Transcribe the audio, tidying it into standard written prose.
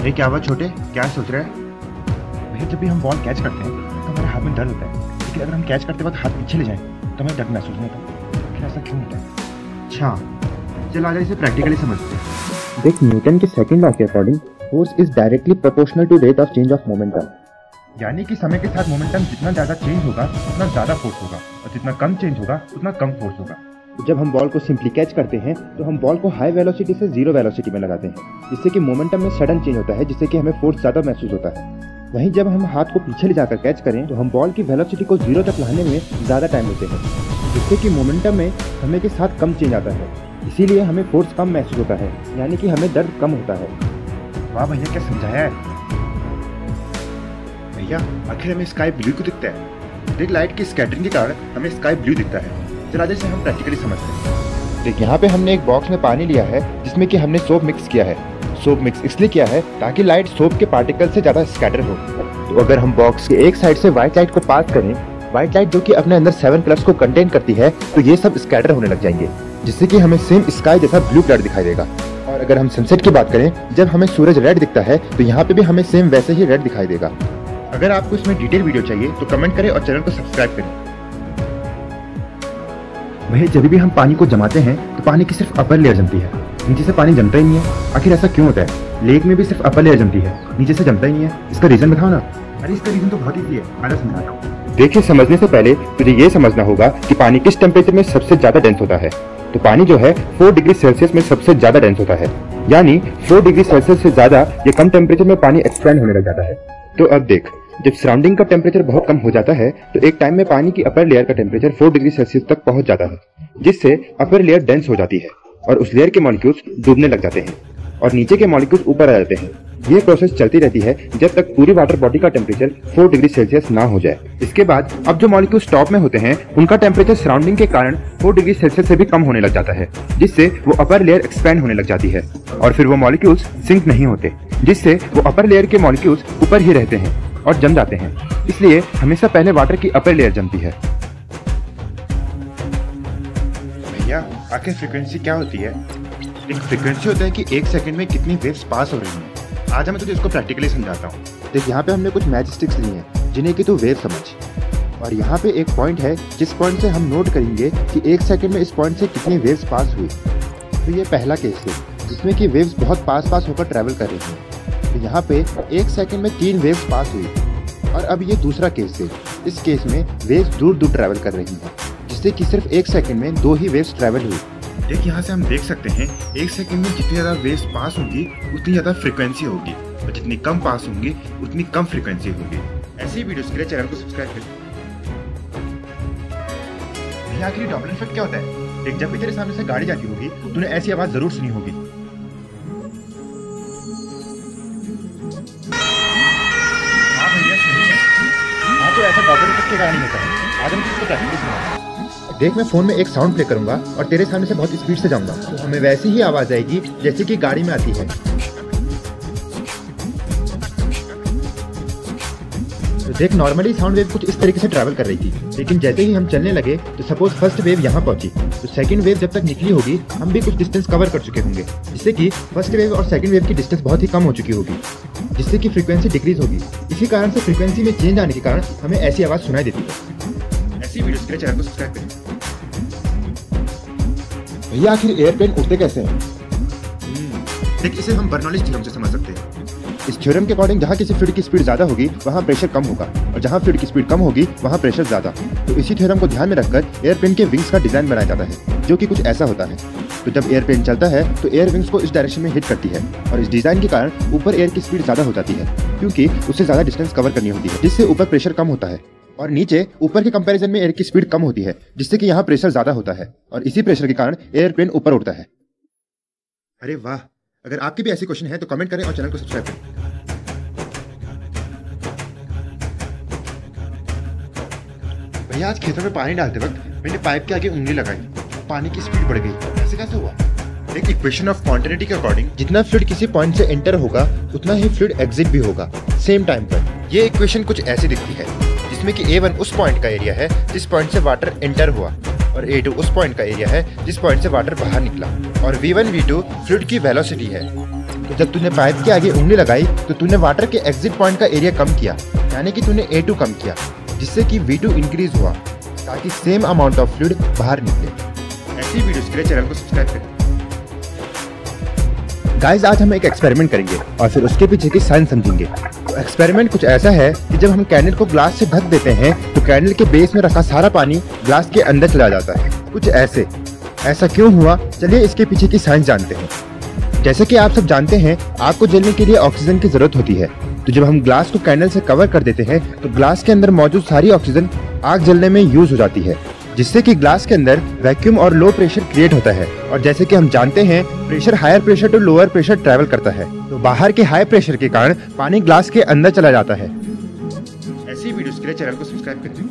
ये क्या हुआ छोटे, क्या सोच रहे हैं? भैया जब भी हम बॉल कैच करते हैं तो हमारे हाथ में दर्द होता है, लेकिन अगर हम कैच करते वक्त हाथ पीछे ले जाएं तो हमें दर्द महसूस नहीं होता। आखिर ऐसा क्यों होता है? अच्छा चल आजा इसे प्रैक्टिकली समझते हैं। देख, न्यूटन के सेकंड लॉ के according force is directly proportional to rate of change of momentum. यानी कि समय के साथ मोमेंटम जितना ज़्यादा चेंज होगा उतना ज़्यादा फोर्स होगा, और जितना कम चेंज होगा उतना कम फोर्स होगा। जब हम बॉल को सिंपली कैच करते हैं तो हम बॉल को हाई वेलोसिटी से जीरो वेलोसिटी में लगाते हैं, जिससे कि मोमेंटम में सडन चेंज होता है, जिससे कि हमें फोर्स ज़्यादा महसूस होता है। वहीं जब हम हाथ को पीछे ले जाकर कैच करें तो हम बॉल की वेलोसिटी को जीरो तक लाने में ज़्यादा टाइम लेते हैं, जिससे कि मोमेंटम में समय के साथ कम चेंज आता है। इसीलिए हमें फोर्स कम महसूस होता है, यानी कि हमें दर्द कम होता है। वाह भैया, क्या समझाया है। भैया आखिर हमें स्काई ब्लू क्यों दिखता है? देख, लाइट की स्कैटरिंग के कारण हमें स्काई ब्लू दिखता है। चला जैसे हम प्रैक्टिकली समझते हैं। देख, यहाँ पे हमने एक बॉक्स में पानी लिया है जिसमें कि हमने सोप मिक्स किया है। सोप मिक्स इसलिए किया है ताकि लाइट सोप के पार्टिकल से ज़्यादा स्कैटर हो। तो अगर हम बॉक्स के एक साइड से व्हाइट लाइट को पास करें, व्हाइट लाइट जो कि अपने अंदर 7 कलर्स को कंटेन करती है, तो ये सब स्कैटर होने लग जाएंगे, जिससे कि हमें सेम स्काई जैसा ब्लू कलर दिखाई देगा। और अगर हम सनसेट की बात करें, जब हमें सूरज रेड दिखता है तो यहाँ पे भी हमें सेम वैसे ही रेड दिखाई देगा। अगर आपको इसमें डिटेल वीडियो चाहिए तो कमेंट करें और चैनल को सब्सक्राइब करें। भैया जब भी हम पानी को जमाते हैं तो पानी की सिर्फ अपर लेयर जमती है, नीचे से पानी जमता ही नहीं है। आखिर ऐसा क्यों होता है? लेक में भी सिर्फ अपर लेयर जमती है, नीचे से जमता ही नहीं है। इसका रीजन बताओ ना। अरे इसका रीजन तो बहुत ईजी है, मैं समझाता हूँ। देखिए, समझने से पहले तुझे ये समझना होगा कि पानी किस टेम्परेचर में सबसे ज्यादा डेंस होता है। तो पानी जो है 4 डिग्री सेल्सियस में सबसे ज्यादा डेंस होता है, यानी 4 डिग्री सेल्सियस से ज्यादा ये कम टेम्परेचर में पानी एक्सपेंड होने लग जाता है। तो अब देख, जब सराउंडिंग का टेम्परेचर बहुत कम हो जाता है तो एक टाइम में पानी की अपर लेयर का टेम्परेचर 4 डिग्री सेल्सियस तक पहुंच जाता है, जिससे अपर लेयर डेंस हो जाती है और उस लेयर के मॉलिक्यूल्स डूबने लग जाते हैं और नीचे के मॉलिक्यूल्स ऊपर आ जाते हैं। ये प्रोसेस चलती रहती है जब तक पूरी वाटर बॉडी का टेम्परेचर 4 डिग्री सेल्सियस ना हो जाए। इसके बाद अब जो मॉलिक्यूल्स टॉप में होते हैं उनका टेम्परेचर सराउंडिंग के कारण 4 डिग्री सेल्सियस से भी कम होने लग जाता है, जिससे वो अपर लेयर एक्सपेंड होने लग जाती है और फिर वो मॉलिक्यूल्स सिंक नहीं होते, जिससे वो अपर लेयर के मॉलिक्यूल्स ऊपर ही रहते हैं और जम जाते हैं। इसलिए हमेशा पहले वाटर की अपर लेयर जमती है। भैया आखिर फ्रीक्वेंसी क्या होती है? एक फ्रीक्वेंसी होता है कि 1 सेकंड में कितनी वेव्स पास हो रही हैं। आज मैं तुझे इसको प्रैक्टिकली समझाता हूँ। देख, यहाँ पे हमने कुछ मैच स्टिक्स ली हैं जिन्हें कि तू वेव समझ, और यहाँ पे एक पॉइंट है जिस पॉइंट से हम नोट करेंगे कि 1 सेकंड में इस पॉइंट से कितनी वेव्स पास हुई। तो ये पहला केस है जिसमें कि वेव्स बहुत पास होकर ट्रैवल कर रही हैं। तो यहाँ पे 1 सेकंड में 3 वेव्स पास हुई। और अब ये दूसरा केस है, इस केस में वेव्स दूर दूर ट्रैवल कर रही हैं, जिससे कि सिर्फ 1 सेकंड में 2 ही वेव्स ट्रैवल हुई। देख, यहाँ से हम देख सकते हैं 1 सेकंड में जितनी ज़्यादा वेव्स पास होंगी उतनी ज़्यादा फ्रीक्वेंसी होगी, और जितनी कम पास होंगी उतनी कम फ्रीक्वेंसी होगी। ऐसी वीडियोस के लिए चैनल को सब्सक्राइब करें। भैया आखिर डॉपलर इफेक्ट क्या होता है? देख, जब भी तेरे सामने से गाड़ी जाती होगी तूने ऐसी आवाज जरूर सुनी होगी। हाँ भैया सुनी है। हाँ, तो ऐसा डॉपलर इफेक्ट के कारण होता है। आज हम इसको प्रैक्टिकली सुनाएंगे। देख, मैं फोन में एक साउंड प्ले करूंगा और तेरे सामने से बहुत स्पीड से जाऊंगा, तो हमें वैसी ही आवाज आएगी जैसे कि गाड़ी में आती है। तो देख, नॉर्मली साउंड वेव कुछ इस तरीके से ट्रैवल कर रही थी, लेकिन जैसे ही हम चलने लगे तो सपोज फर्स्ट वेव यहाँ पहुंची, तो सेकंड वेव जब तक निकली होगी हम भी कुछ डिस्टेंस कवर कर चुके होंगे, जिससे कि फर्स्ट वेव और सेकंड वेव की डिस्टेंस बहुत ही कम हो चुकी होगी, जिससे कि फ्रीक्वेंसी डिक्रीज होगी। इसी कारण से फ्रीक्वेंसी में चेंज आने के कारण हमें ऐसी आवाज सुनाई देती है। ऐसी वीडियोस के लिए चैनल को सब्सक्राइब करें। भैया आखिर एयरप्लेन उड़ते कैसे हैं? देख, इसे हम बर्नौलीज थ्योरम से समझ सकते हैं। इस थ्योरम के अकॉर्डिंग जहाँ किसी फ्लूइड की स्पीड ज्यादा होगी वहाँ प्रेशर कम होगा, और जहाँ फ्लूइड की स्पीड कम होगी वहाँ प्रेशर ज्यादा। तो इसी थ्योरम को ध्यान में रखकर एयरप्लेन के विंग्स का डिजाइन बनाया जाता है, जो कि कुछ ऐसा होता है। तो जब एयरप्लेन चलता है तो एयर विंग्स को इस डायरेक्शन में हिट करती है, और इस डिजाइन के कारण ऊपर एयर की स्पीड ज्यादा हो जाती है, क्योंकि उससे ज्यादा डिस्टेंस कवर करनी होती है, जिससे ऊपर प्रेशर कम होता है, और नीचे ऊपर के कंपैरिजन में एयर की स्पीड कम होती है, जिससे कि यहाँ प्रेशर ज्यादा होता है, और इसी प्रेशर के कारण एयरप्लेन ऊपर उड़ता है। अरे वाह, अगर आपके भी ऐसे क्वेश्चन है तो कमेंट करें और चैनल को सब्सक्राइब करें। भैया आज खेतों में पानी डालते वक्त मैंने पाइप के आगे उंगली लगाई, पानी की स्पीड बढ़ गई। ऐसे कैसे हुआ? एक इक्वेशन ऑफ क्वांटिटी के अकॉर्डिंग जितना फ्लूइड किसी पॉइंट से एंटर होगा उतना ही फ्लूइड एग्जिट भी होगा सेम टाइम पर। ये इक्वेशन कुछ ऐसी दिखती है, जिसमें कि A1 उस पॉइंट का एरिया है जिस पॉइंट से वाटर एंटर हुआ, और A2 उस पॉइंट का एरिया है जिस पॉइंट से वाटर बाहर निकला, और V1 V2 फ्लूइड की वेलोसिटी है। तो जब तूने पाइप के आगे उंगली लगाई तो तूने वाटर के एग्जिट पॉइंट का एरिया कम किया, यानी कि तूने A2 कम किया, जिससे कि V2 इंक्रीज हुआ ताकि सेम अमाउंट ऑफ फ्लूइड बाहर निकले। ऐसी वीडियोस के लिए चैनल को सब्सक्राइब करें। गाइस, आज हम एक एक्सपेरिमेंट करेंगे और फिर उसके पीछे की साइंस समझेंगे। तो एक्सपेरिमेंट कुछ ऐसा है कि जब हम कैंडल को ग्लास से ढक देते हैं तो कैंडल के बेस में रखा सारा पानी ग्लास के अंदर चला जाता है, कुछ ऐसे। ऐसा क्यों हुआ, चलिए इसके पीछे की साइंस जानते हैं। जैसे कि आप सब जानते हैं, आग को जलने के लिए ऑक्सीजन की जरूरत होती है। तो जब हम ग्लास को कैंडल से कवर कर देते हैं तो ग्लास के अंदर मौजूद सारी ऑक्सीजन आग जलने में यूज हो जाती है, जिससे कि ग्लास के अंदर वैक्यूम और लो प्रेशर क्रिएट होता है। और जैसे कि हम जानते हैं, pressure higher pressure to lower pressure travel करता है, तो बाहर के हाई प्रेशर के कारण पानी ग्लास के अंदर चला जाता है। ऐसी वीडियोस के लिए चैनल को सब्सक्राइब करें।